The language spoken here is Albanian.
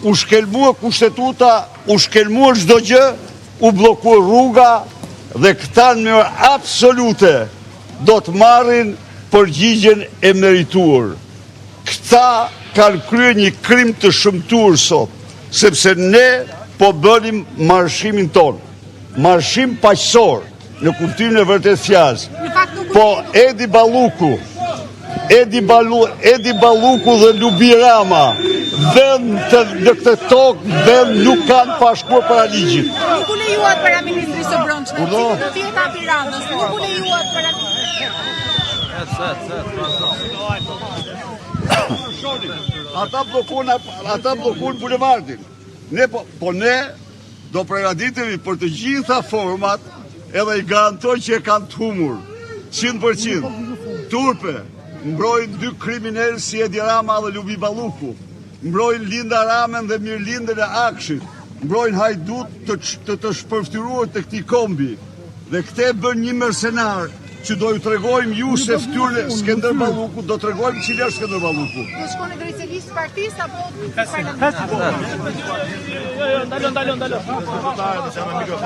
u shkelmua kushtetuta, u shkelmua çdo gjë, u bllokua rruga dhe këta në mënyrë absolute do të marrin përgjigjen e merituar. Këta kanë kryer një krim të shëmtuar sot, sepse ne po bënim marshimin ton, marshim paqësor në kuptimin e vërtet fjalës. Po Edi Balluku dhe Lubi Rama në këtë tokë vend nuk kanë pashkuar para ligjit. Nuk u lejuat para ministrisë së brendshme. Do të jetë Tiranës. Nuk u lejuat para Ata bllokuan bulevardin. Ne do përgatitemi për të gjitha format edhe i garantoj që e kanë të humur 100%. Turpe mbrojnë 2 kriminalë si Edi Rama dhe Lubi Balluku, mbrojnë Linda Ramen dhe Mirlindën e Akshit, mbrojnë hajdut të shpërftyruar të këtij kombi. Dhe këte bën një mercenar që do ju tregojmë ju se fytyrën e Skënder Balluku, do tregojmë cili është Skënder Balluku. Do shkoni drejt listë partisë apo parlamentit? Ndalo.